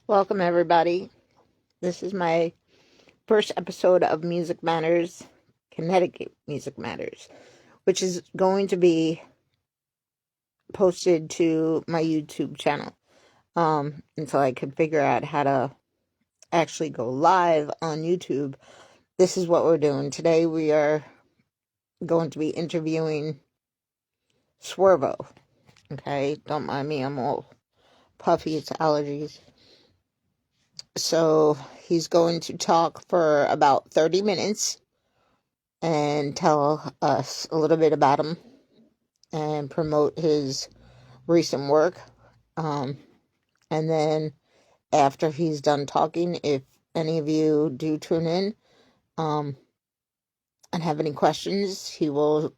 Welcome, everybody. This is my first episode of Music Matters, Connecticut Music Matters, which is going to be posted to my YouTube channel until I can figure out how to actually go live on YouTube. This is what we're doing. Today we are going to be interviewing Swervo. Okay, don't mind me, I'm all puffy, it's allergies. So he's going to talk for about 30 minutes and tell us a little bit about him and promote his recent work. Um, and then after he's done talking, if any of you do tune in and have any questions, he will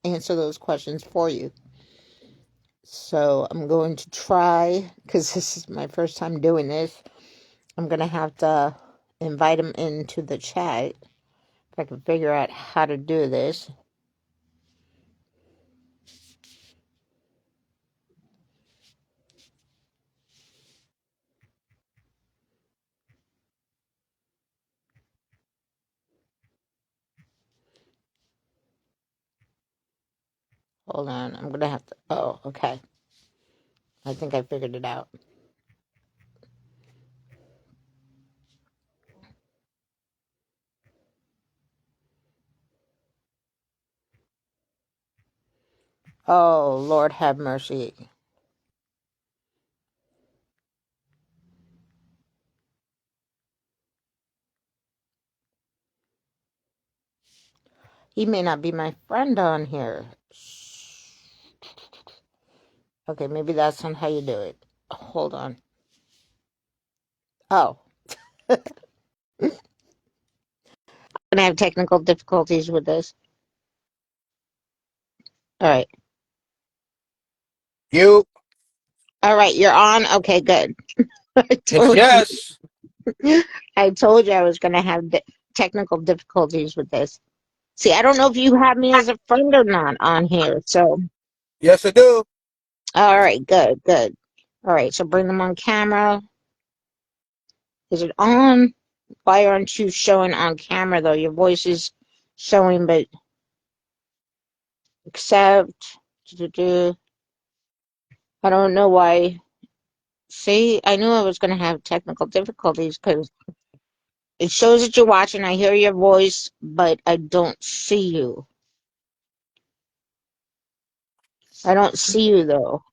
answer those questions for you. So I'm going to try, because this is my first time doing this, I'm going to have to invite him into the chat if I can figure out how to do this. Hold on, I'm going to have to, oh, okay. I think I figured it out. Oh, Lord have mercy. He may not be my friend on here. Okay, maybe that's not how you do it. Hold on. Oh, I'm gonna have technical difficulties with this. All right. You, All right, you're on. Okay, good. I it's told you. yes. I told you I was gonna have technical difficulties with this. See, I don't know if you have me as a friend or not on here. So, Yes, I do. all right, good, good. All right, so bring them on camera. Is it on? Why aren't you showing on camera though? Your voice is showing, but accept. I don't know why. See, I knew I was going to have technical difficulties because it shows that you're watching. I hear your voice, but I don't see you. I don't see you though.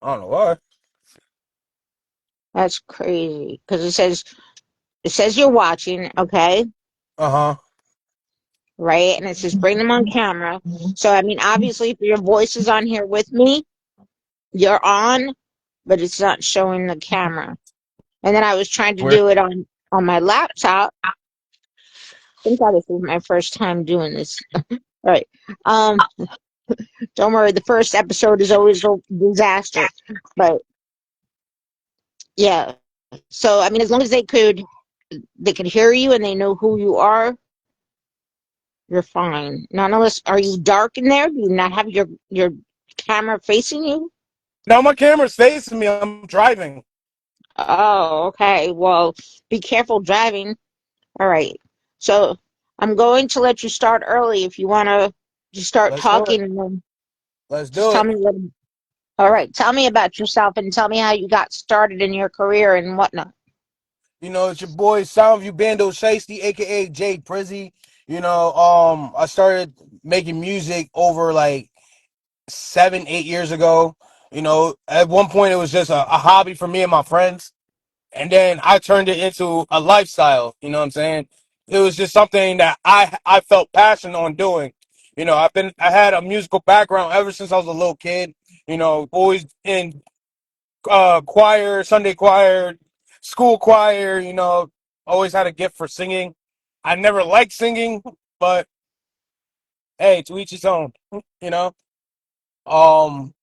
I don't know why. That's crazy because it says you're watching, okay, Uh huh. right? And it says bring them on camera. So I mean, obviously, if your voice is on here with me, you're on, but it's not showing the camera. And then I was trying to Weird. do it on my laptop. I think that was my first time doing this. All right. Don't worry, the first episode is always a disaster. But yeah. So I mean as long as they could hear you and they know who you are, you're fine. Not unless are you dark in there? Do you not have your camera facing you? Now my camera's facing me. I'm driving. Oh, okay. Well, be careful driving. All right. So I'm going to let you start early if you want to just start Let's do it. talking and then Let's just do tell it. me what. All right. Tell me about yourself and tell me how you got started in your career and whatnot. It's your boy Soundview Bando Shiesty, aka Jay Prizzy. I started making music over like 7, 8 years ago. At one point it was just a hobby for me and my friends. And then I turned it into a lifestyle. You know what I'm saying? It was just something that I felt passionate on doing. I had a musical background ever since I was a little kid. Always in choir, Sunday choir, school choir. Always had a gift for singing. I never liked singing, but hey, to each his own. You know. Um,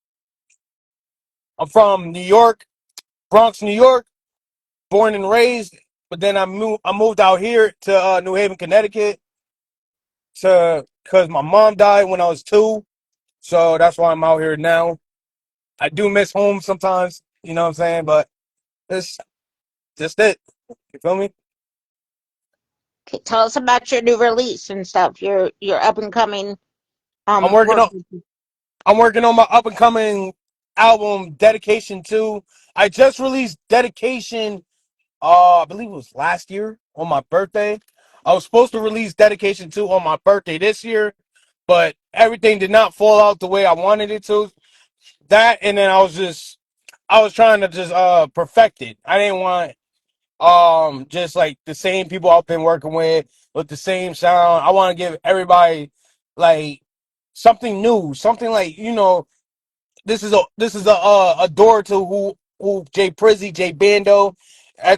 I'm from New York, Bronx, New York, born and raised. But then I moved out here to New Haven, Connecticut, to because my mom died when I was 2, so that's why I'm out here now. I do miss home sometimes, you know what I'm saying, but That's just it. You feel me? Okay, tell us about your new release and stuff. Your up and coming I'm working work. on I'm working on my up and coming album Dedication 2. I just released Dedication I believe it was last year on my birthday. I was supposed to release Dedication 2 on my birthday this year, but everything did not fall out the way I wanted it to. That and then I was trying to just perfect it. I didn't want just like the same people I've been working with the same sound. I want to give everybody like something new, something like, this is a door to who Jay Prizzy, Jay Bando. I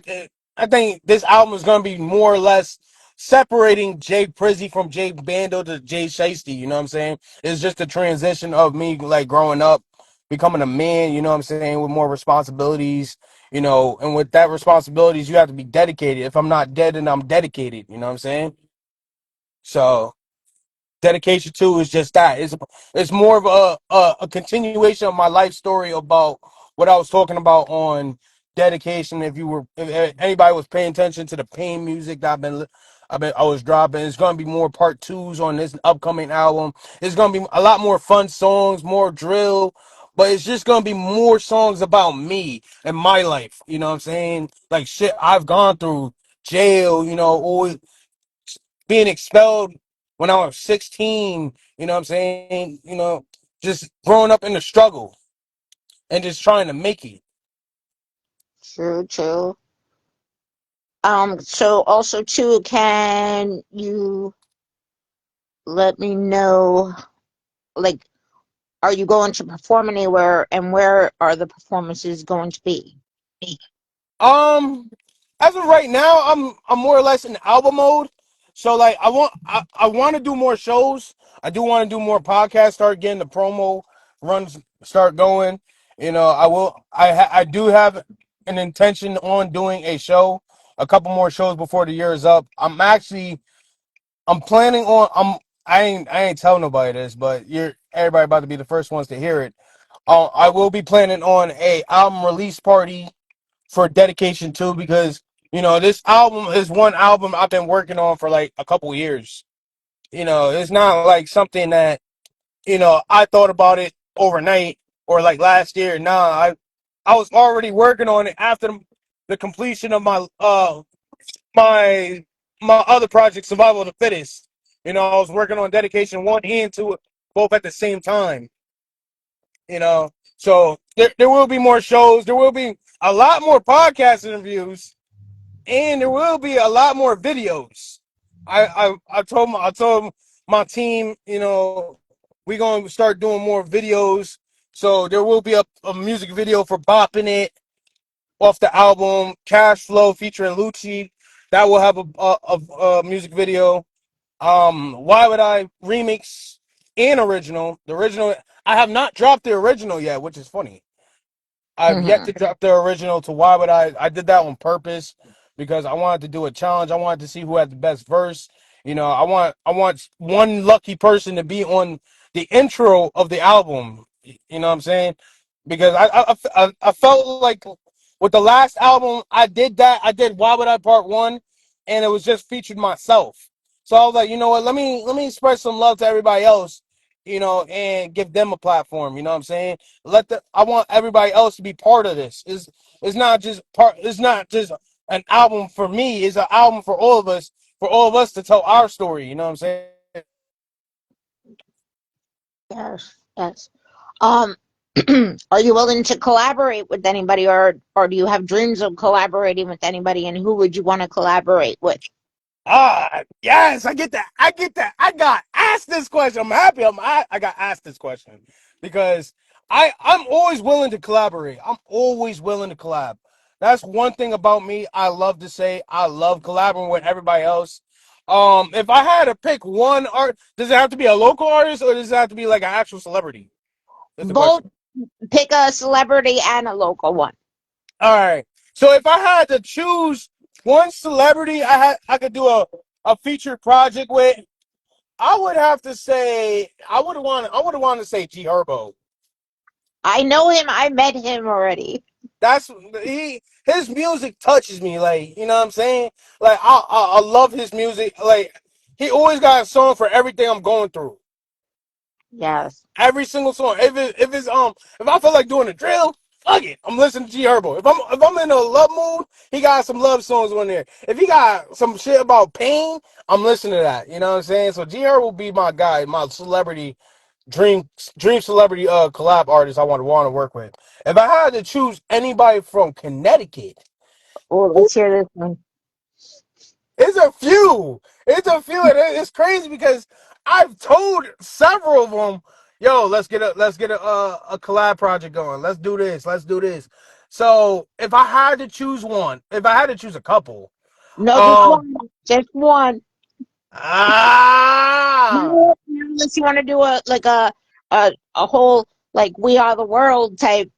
think this album is gonna be more or less separating Jay Prizzy from Jay Bando to Jay Shiesty. You know what I'm saying? It's just a transition of me like growing up, becoming a man. You know what I'm saying? With more responsibilities. And with that responsibilities, you have to be dedicated. If I'm not dead, then I'm dedicated. You know what I'm saying? So Dedication 2 is just that. It's more of a continuation of my life story about what I was talking about on Dedication. If anybody was paying attention to the pain music that I was dropping, it's gonna be more part twos on this upcoming album. It's gonna be a lot more fun songs, more drill, but it's just gonna be more songs about me and my life. You know what I'm saying? Like shit I've gone through, jail, always being expelled when I was 16, you know what I'm saying? Just growing up in the struggle and just trying to make it. True, true. So also too, can you let me know, like, are you going to perform anywhere, and where are the performances going to be? Um, as of right now, I'm more or less in album mode. So like I want to do more shows. I do want to do more podcasts. Start getting the promo runs start going. I do have an intention on doing a show, a couple more shows before the year is up. I'm planning on I ain't telling nobody this, but you're everybody about to be the first ones to hear it. I will be planning on a album release party for Dedication 2 because this album is one album I've been working on for like a couple years. It's not like something that I thought about it overnight or like last year. Nah, I was already working on it after the completion of my my other project, Survival of the Fittest. I was working on Dedication 1 and 2 both at the same time. So there will be more shows. There will be a lot more podcast interviews, and there will be a lot more videos. I told my team, we're gonna start doing more videos. So there will be a music video for Bopping It off the album Cash Flow featuring Lucci. That will have a music video. Why would I remix and original? The original I have not dropped the original yet, which is funny. I've yet Hmm. to drop the original to Why Would I did that on purpose because I wanted to do a challenge. I wanted to see who had the best verse. I want one lucky person to be on the intro of the album. You know what I'm saying? Because I felt like with the last album I did that. I did Why Would I Part 1 and it was just featured myself. So I was like, you know what, let me express some love to everybody else, and give them a platform, you know what I'm saying? I want everybody else to be part of this. It's not just an album for me, it's an album for all of us to tell our story, you know what I'm saying? Yes, yes. Um, are you willing to collaborate with anybody, or do you have dreams of collaborating with anybody, and who would you want to collaborate with? Yes, I get that. I get that. I got asked this question. I'm happy I got asked this question because I'm always willing to collaborate. I'm always willing to collab. That's one thing about me. I love to say I love collaborating with everybody else. If I had to pick one art, does it have to be a local artist or does it have to be like an actual celebrity? That's the Both. question. Pick a celebrity and a local one. All right. So if I had to choose one celebrity I could do a featured project with, I would have to say I would want to say G Herbo. I know him. I met him already. That's his music touches me, like, you know what I'm saying? Like I love his music. Like he always got a song for everything I'm going through. Yes. Every single song. If I feel like doing a drill, fuck it. I'm listening to G Herbo. If I'm in a love mood, he got some love songs on there. If he got some shit about pain, I'm listening to that. You know what I'm saying? So G Herbo will be my guy, my celebrity dream dream celebrity collab artist I want to work with. If I had to choose anybody from Connecticut, Oh, let's hear this one. it's a few. It's a few. And it's crazy because I've told several of them, "Yo, let's get a collab project going. Let's do this. Let's do this." So if I had to choose one, if I had to choose a couple, No, just um, one. Just one. ah, No, unless you want to do a whole like We Are the World type.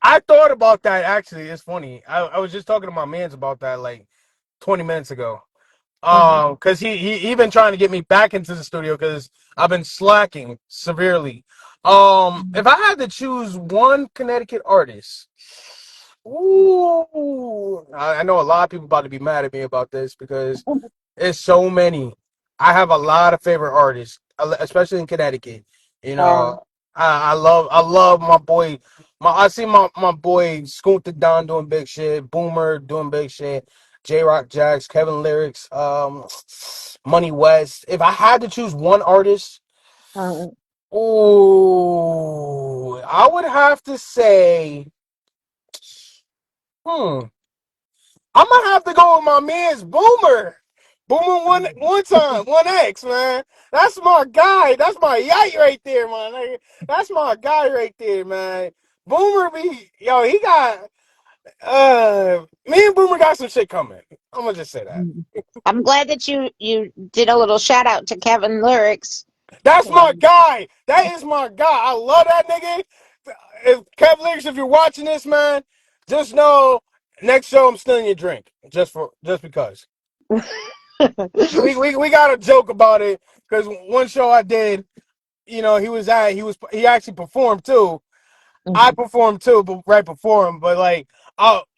I thought about that actually. It's funny. I was just talking to my man's about that like 20 minutes ago. Mhm. Because he been trying to get me back into the studio because I've been slacking severely. If I had to choose one Connecticut artist, ooh, I know a lot of people about to be mad at me about this because it's so many. I have a lot of favorite artists, especially in Connecticut. You Uh, know, I love my boy. I see my boy Scoonta Don doing big shit, Boomer doing big shit, J Rock Jax, Kevin Lyrics, Money West. If I had to choose one artist, uh, ooh, I would have to say, hmm. I'm gonna have to go with my man's Boomer. Boomer one time, one X, man. That's my guy. That's my yite right there, man. That's my guy right there, man. Boomer be yo, he got me and Boomer got some shit coming. I'm gonna just say that. I'm glad that you did a little shout out to Kevin Lyrics. That's Yeah. my guy. That is my guy. I love that nigga. If Kev Leaks, if you're watching this, man, just know next show I'm stealing your drink. Just because. We got a joke about it because one show I did, he actually performed too. I Mhm. performed too, but right before him. But like,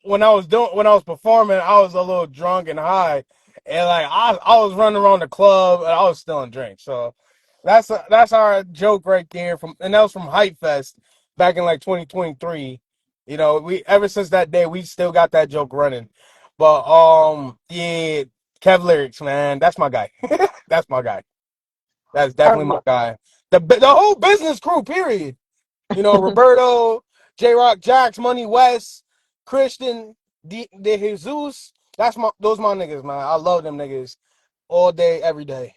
when I was performing, I was a little drunk and high, and like I was running around the club and I was stealing drinks. So that's our joke right there and that was from Hype Fest back in like 2023. We ever since that day we still got that joke running. But yeah, Kev Lyrics, man, that's my guy. That's my guy. That's All definitely my right. guy. The whole business crew, period. Roberto, J Rock, Jax, Money West, Christian, De Jesus. Those my niggas, man. I love them niggas all day, every day.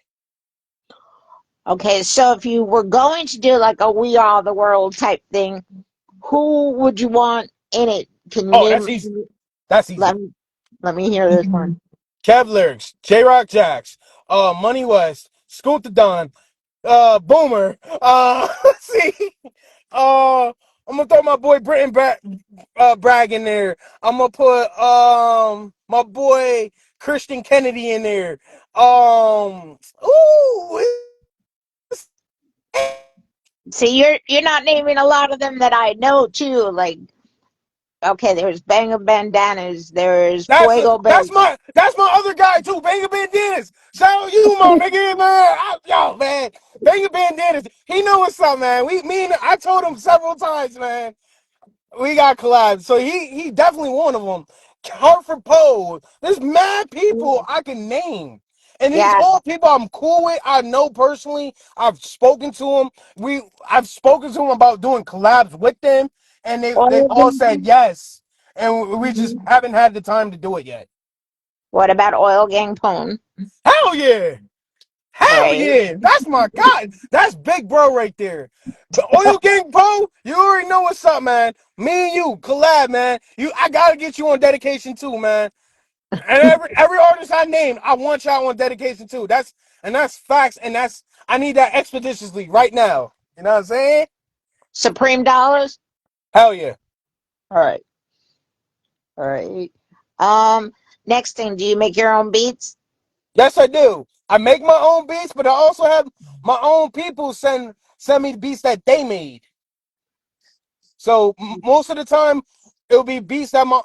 Okay, so if you were going to do like a We Are the World type thing, who would you want in it? Can you Oh, that's name? easy. That's Let easy. me let me hear this one. Kev Lyrics, J Rock Jax, Money West, Scoot the Don, Boomer. Let's see. Uh, I'm gonna throw my boy Bragg in there. I'm gonna put my boy Christian Kennedy in there. Ooh, See, you're not naming a lot of them that I know too. Like, okay, there's Banger Bandanas, there's that's Fuego Bay. that's my other guy too, Banger Bandanas. Shout out you, my nigga, man. Yo, man, Banger Bandanas. He know what's up, man. I told him several times, man. We got collabs. So he definitely one of them. Hartford Poe. There's mad people I can name. And these Yeah, all people I'm cool with. I know personally. I've spoken to them. I've spoken to them about doing collabs with them, and they Oil all said Gang. yes. And we just Mhm. haven't had the time to do it yet. What about Oil Gang Pone? Hell yeah. Hell Right. yeah. That's my guy. That's big bro right there. The Oil Gang Pro, you already know what's up, man. Me and you, collab, man. I gotta get you on dedication too, man. And every artist I name, I want y'all on dedication too. That's facts, and I need that expeditiously right now. You know what I'm saying? Supreme Dollars. Hell yeah. All right. All right. Um. Next thing, do you make your own beats? Yes, I do. I make my own beats, but I also have my own people send me the beats that they made. So most of the time, It'll be beats that my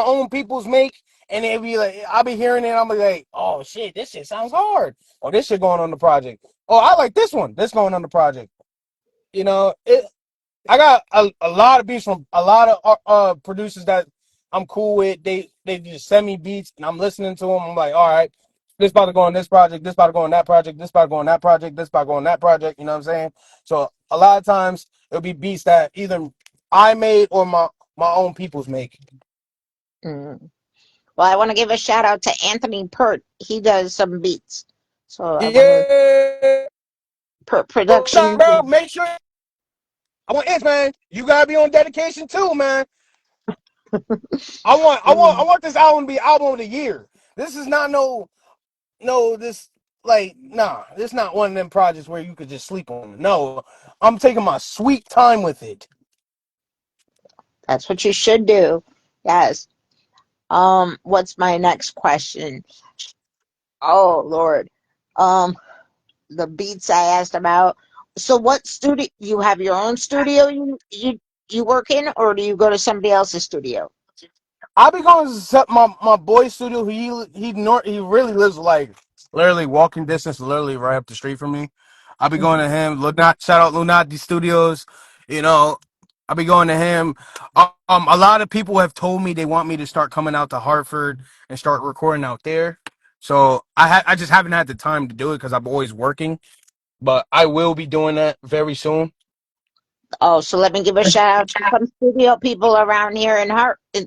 own peoples make, and it'll be like I'll be hearing it. I'm like, oh shit, this shit sounds hard. Oh, this shit going on the project. Oh, I like this one. This going on the project. You know, I got a lot of beats from a lot of producers that I'm cool with. They just send me beats and I'm listening to them. I'm like, all right, this about to go on this project. This about to go on that project. This about to go on that project. This about to go on that project. You know what I'm saying? So a lot of times it'll be beats that either I made or my own peoples make. Mm. Well, I want to give a shout out to Anthony Pert. He does some beats. So I want to Yeah, Pert Productions. bro. Make sure I want this, man. You gotta be on dedication too, man. I Um, want this album to be album of the year. This is not this like nah. This not one of them projects where you could just sleep on it. No, I'm taking my sweet time with it. that's what you should do. Yes. What's my next question? Oh Lord. Um, the beats I asked about. So what studio you have your own studio you work in, or do you go to somebody else's studio? I be going to my boy's studio. He really lives like literally walking distance, literally right up the street from me. I be going to him. Shout out Lunati Studios. You know, I be going to him. A lot of people have told me they want me to start coming out to Hartford and start recording out there. So I just haven't had the time to do it because I'm always working. But I will be doing that very soon. Oh, so let me give a shout out to some studio people around here in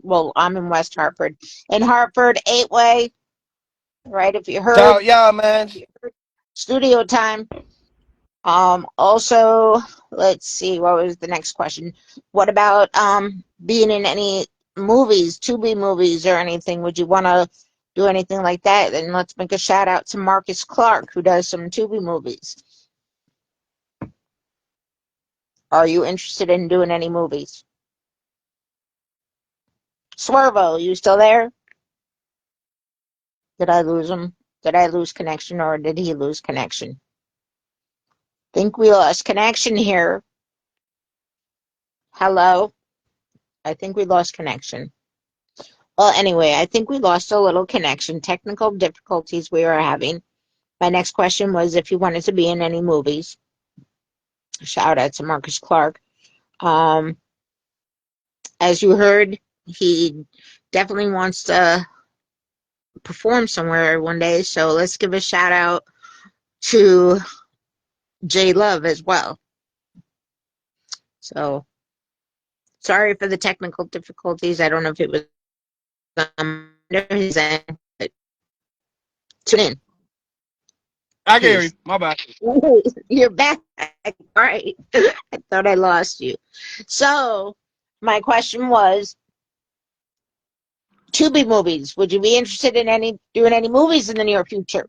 well, I'm in West Hartford. In Hartford, 8-Way, right? If you Shout heard out, yeah, man. studio time. Also, let's see, what was the next question? What about being in any movies, Tubi movies or anything? Would you want to do anything like that? Then let's make a shout out to Marcus Clark, who does some Tubi movies. Are you interested in doing any movies? Swervo, you still there? Did I lose him? Did I lose connection or did he lose connection? Think we lost connection here. Hello? I think we lost connection. Well, anyway, I think we lost a little connection. Technical difficulties we were having. My next question was if you wanted to be in any movies. Shout out to Marcus Clark. Um, as you heard, he definitely wants to perform somewhere one day. So let's give a shout out to J Love as well. So sorry for the technical difficulties. I don't know if it was under his end, but tune in. I can hear you. Peace. My bad. You're back. All right. I thought I lost you. So, my question was Tubi movies. Would you be interested in any doing any movies in the near future?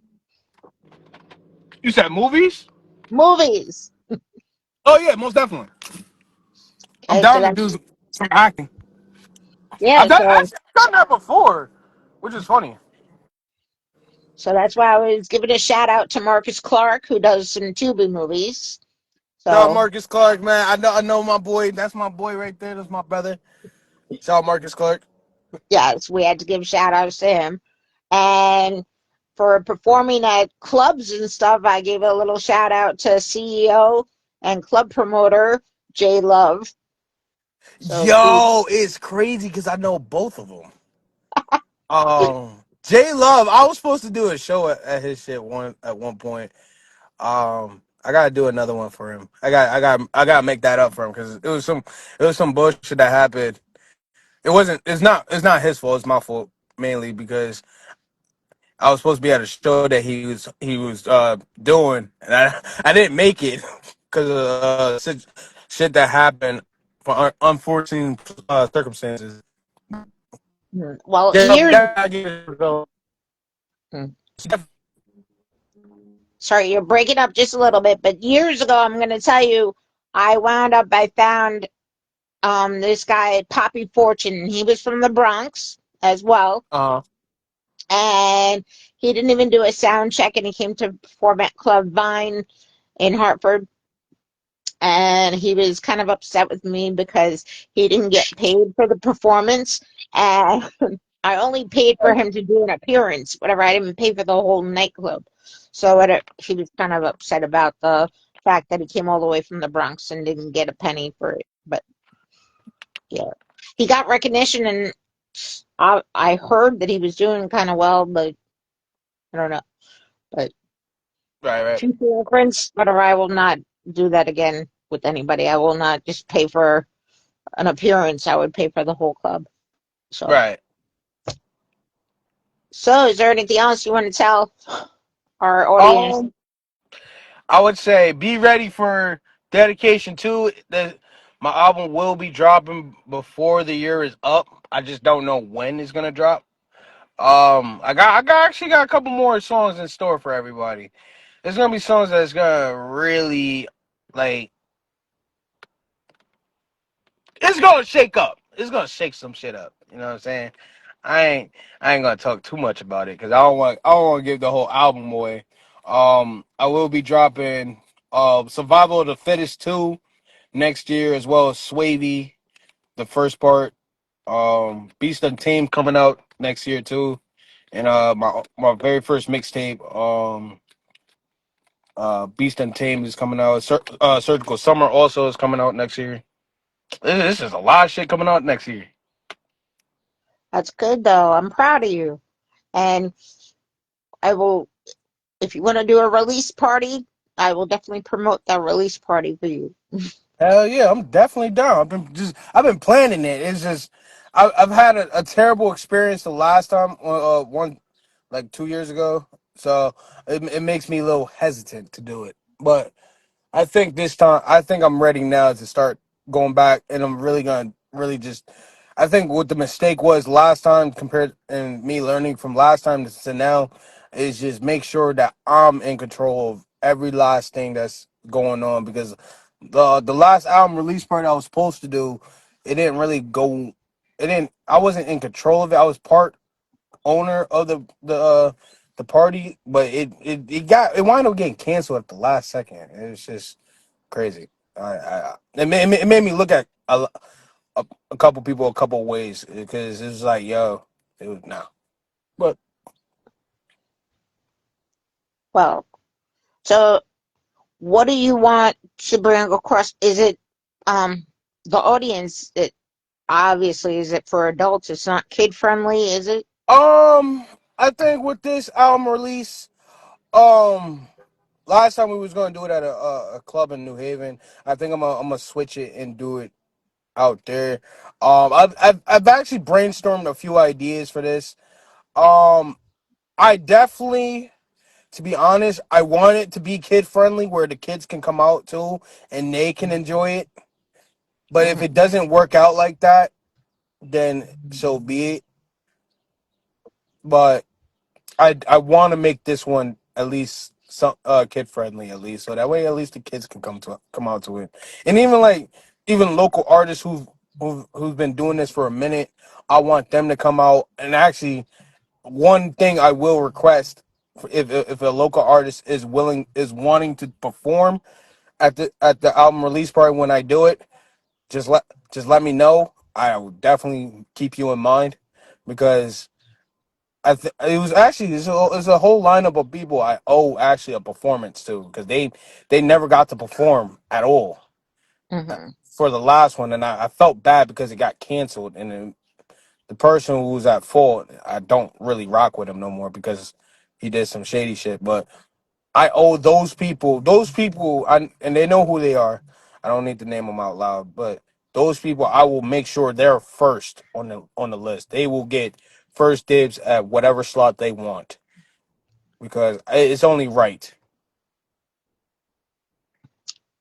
You said movies? Movies. Oh yeah, most definitely. I'm Okay, so down to that's do some acting. yeah, so I've done that before, which is funny. that's why I was giving a shout out to Marcus Clark, who does some Tubi movies. Shout out So Marcus Clark, man. I know my boy. That's my boy right there. That's my brother. Shout out Marcus Clark. yes, we had to give shout outs to him. And for performing at clubs and stuff, I gave a little shout out to CEO and club promoter Jay Love. So Yo, it's crazy because I know both of them. J Love. I was supposed to do a show at his shit at one point. I gotta do another one for him. I gotta make that up for him because it was some bullshit that happened. It's not his fault. It's my fault mainly because I was supposed to be at a show that he was doing, and I didn't make it because of shit that happened for unforeseen circumstances. well, Yeah, years gotta give it a go. sorry, you're breaking up just a little bit, but years ago, I'm going to tell you, I found this guy, Poppy Fortune. He was from the Bronx as well. Uh, And he didn't even do a sound check, and he came to perform at Club Vine in Hartford. and he was kind of upset with me because he didn't get paid for the performance, and I only paid for him to do an appearance, whatever. I didn't pay for the whole nightclub. So he was kind of upset about the fact that he came all the way from the Bronx and didn't get a penny for it. But yeah, he got recognition, and I heard that he was doing kind of well, but I don't know. But Right, right, future reference, whatever, I will not do that again with anybody. I will not just pay for an appearance. I would pay for the whole club. So, right. so is there anything else you want to tell our audience? Um, I would say be ready for dedication too. My album will be dropping before the year is up. I just don't know when it's gonna drop. Actually got a couple more songs in store for everybody. There's gonna be songs that's gonna really like. It's gonna shake up. It's gonna shake some shit up. You know what I'm saying? I ain't I ain't gonna talk too much about it because I don't want to give the whole album away. I will be dropping Survival of the Fittest 2 next year, as well as Swavy, the first part. Beast Untamed coming out next year too, and my very first mixtape, Beast Untamed is coming out. Surgical Summer also is coming out next year. This is a lot of shit coming out next year. That's good, though. I'm proud of you. And I will, if you want to do a release party, I will definitely promote that release party for you. Hell yeah, I'm definitely down. I've been planning it. It's just I've had a terrible experience the last time, one like 2 years ago. So it makes me a little hesitant to do it. But I think this time, I think I'm ready now to start going back, and I'm really gonna really just. I think what the mistake was last time compared and me learning from last time to now is just make sure that I'm in control of every last thing that's going on because the last album release party I was supposed to do, it didn't really go. It didn't. I wasn't in control of it. I was part owner of the party, but it wound up getting canceled at the last second. It was just crazy. It made me look at a couple people a couple ways because it was like, yo, it was no. But Well, so what do you want to bring across? Is it um the audience? It obviously is it for adults? It's not kid friendly, is it? I think with this album release, um, last time we was gonna do it at a club in New Haven. I think I'm gonna switch it and do it out there. I've actually brainstormed a few ideas for this. Um, I definitely, to be honest, I want it to be kid friendly where the kids can come out too and they can enjoy it. But if Hmm. it doesn't work out like that, then so be it. But I want to make this one at least some kid friendly at least, so that way at least the kids can come out to it, and even local artists who've been doing this for a minute, I want them to come out. And actually, one thing I will request, if a local artist is wanting to perform at the album release party when I do it, just let just let me know. I will definitely keep you in mind because it was actually it's a whole lineup of people I owe actually a performance to because they never got to perform at all Hmm. for the last one, and I felt bad because it got canceled, and then the person who was at fault, I don't really rock with him no more because he did some shady shit. But I owe those people, and they know who they are. I don't need to name them out loud, but those people, I will make sure they're first on the list. They will get first dibs at whatever slot they want because it's only right.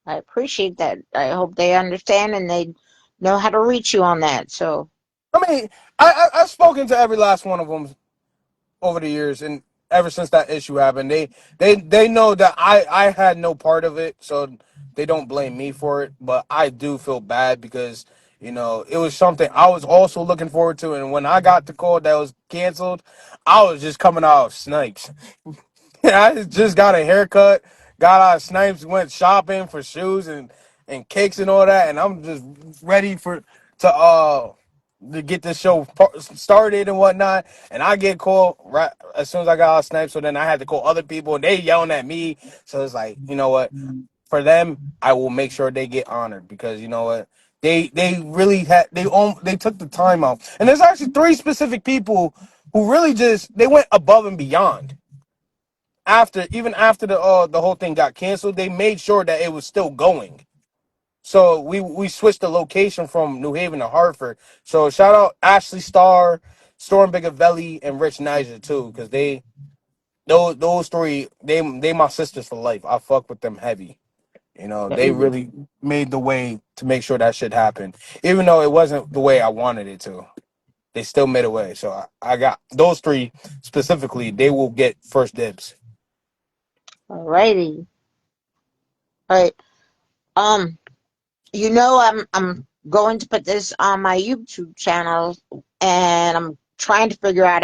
I appreciate that. I hope they understand and they know how to reach you on that. So, I mean, I've spoken to every last one of them over the years, and ever since that issue happened, they know that I had no part of it, so they don't blame me for it. But I do feel bad because it was something I was also looking forward to, and when I got the call that was canceled, I was just coming out of Snipes. I just got a haircut, got out of Snipes, went shopping for shoes, and and cakes and all that, and I'm just ready to get this show started and whatnot. And I get called right as soon as I got all sniped. So then I had to call other people, and they yelling at me. So it's like, you know what? For them, I will make sure they get honored because you know what? They really had they took the time out. And there's actually three specific people who really just they went above and beyond after the whole thing got canceled. They made sure that it was still going. So we switched the location from New Haven to Hartford. So shout out Ashley Starr, Storm Bigavelli, and Rich Niger too, because those three they my sisters for life. I fuck with them heavy. You know, There they you really made the way to make sure that shit happened, even though it wasn't the way I wanted it to. They still made a way. So I got those three specifically. They will get first dibs. go. Alrighty. All right. Um, I'm going to put this on my YouTube channel, and I'm trying to figure out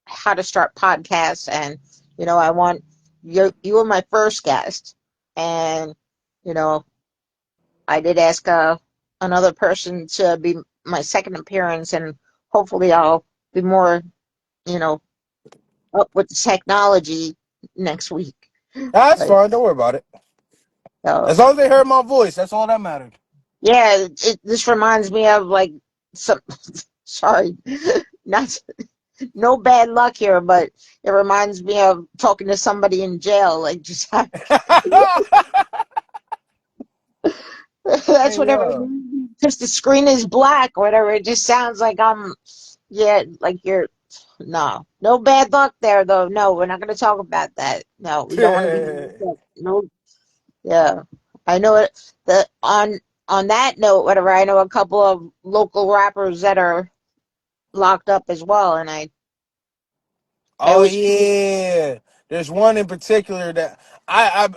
how to start podcasts. And I want you were my first guest, and you know, I did ask another person to be my second appearance, and hopefully I'll be more, you know, up with the technology next week. That's But fine. Don't worry about it. uh, As long as they heard my voice, that's all that mattered. yeah, this reminds me of like some. Sorry, not no bad luck here, but it reminds me of talking to somebody in jail. Like just that's Hey whatever, yo. because the screen is black or whatever. It just sounds like yeah, like you're. No bad luck there, though. No, we're not going to talk about that. No, we don't want to be. No, yeah, I know it. On that note, whatever. I know a couple of local rappers that are locked up as well, and I Oh always. yeah, there's one in particular that I've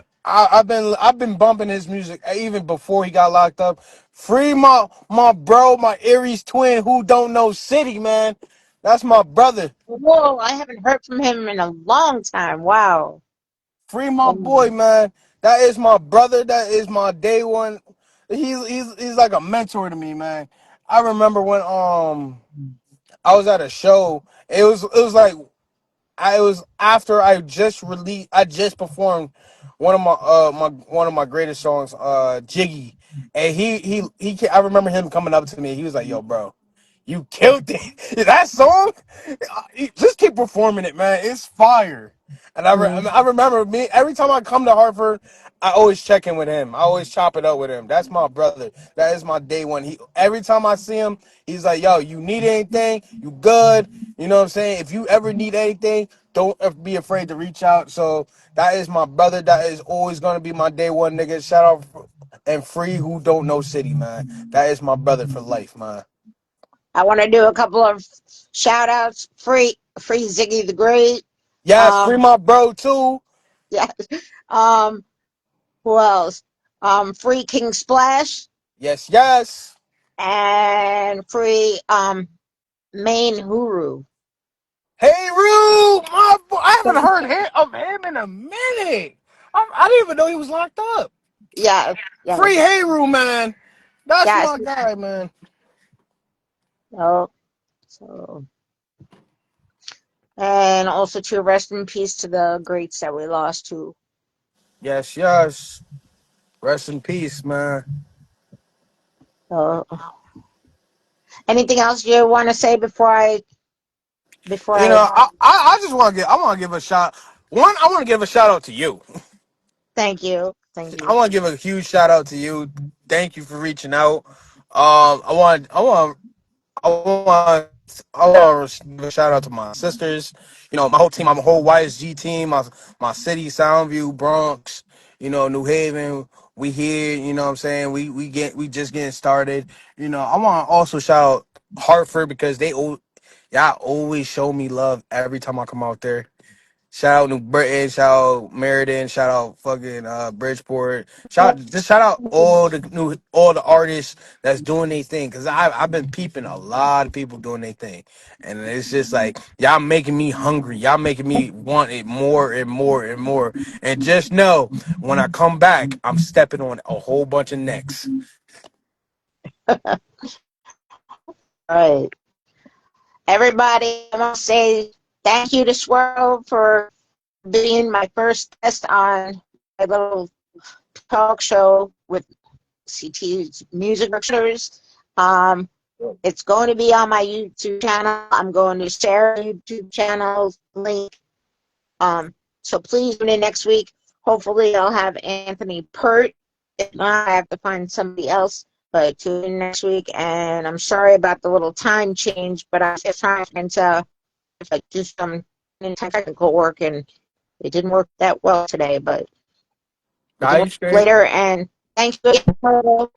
been bumping his music even before he got locked up. Free my bro, my Aries twin who don't know City, man. That's my brother. Whoa, I haven't heard from him in a long time. Wow. Free my boy, Um, man. That is my brother. That is my day one. He's like a mentor to me, man. I remember when I was at a show. It was like I it was after I just performed one of my greatest songs, Jiggy. And I remember him coming up to me. He was like, "Yo, bro, you killed it. That song, just keep performing it, man. It's fire." And I remember me every time I come to Hartford, I always check in with him. I always chop it up with him. That's my brother. That is my day one. He every time I see him, he's like, "Yo, you need anything? You good? You know what I'm saying? If you ever need anything, don't be afraid to reach out." So that is my brother. That is always gonna be my day one nigga. Shout out and free who don't know City, man. That is my brother for life, man. I want to do a couple of shout outs. Free Ziggy the Great. Yes, free Um, my bro too. yeah. Um, who else? Free King Splash Yes, yes. and free Main Huru. Hey, Rue, my boy. I haven't heard of him in a minute. I didn't even know he was locked up. Yeah, Free yes, Hey, Rue, man. That's yes. my guy, man. So, so, and also to rest in peace to the greats that we lost to. Yes, yes. Rest in peace, man. So, anything else you want to say before You I know, I just want to I want to give a shout. One, I want to give a shout out to you. thank you, thank I you. want to give a huge shout out to you. Thank you for reaching out. I want to give a shout out to my sisters. You know, my whole team, my whole YSG team, my city, Soundview, Bronx. You know, New Haven. We here. You know what I'm saying? We just getting started. You know, I want to also shout out Hartford because y'all always show me love every time I come out there. Shout out New Britain, shout out Meriden, shout out fucking Bridgeport. Shout out all the artists that's doing their thing. Cause I've been peeping a lot of people doing their thing. And it's just like y'all making me hungry. Y'all making me want it more and more and more. And just know when I come back, I'm stepping on a whole bunch of necks. Right. Everybody, I want to say thank you to Swervo for being my first guest on my little talk show with CT's music lecturers. It's going to be on my YouTube channel. I'm going to share YouTube channel link. So please tune in next week. Hopefully, I'll have Anthony Pert. If not, I have to find somebody else. But tune in next week. And I'm sorry about the little time change, but I was just trying to if I do some technical work, and it didn't work that well today, but we Nah, can you work straight. later. And thanks for oh,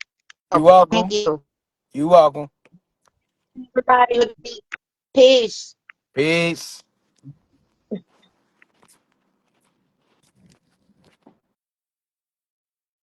You thank welcome. you, You welcome. everybody. Peace. Peace.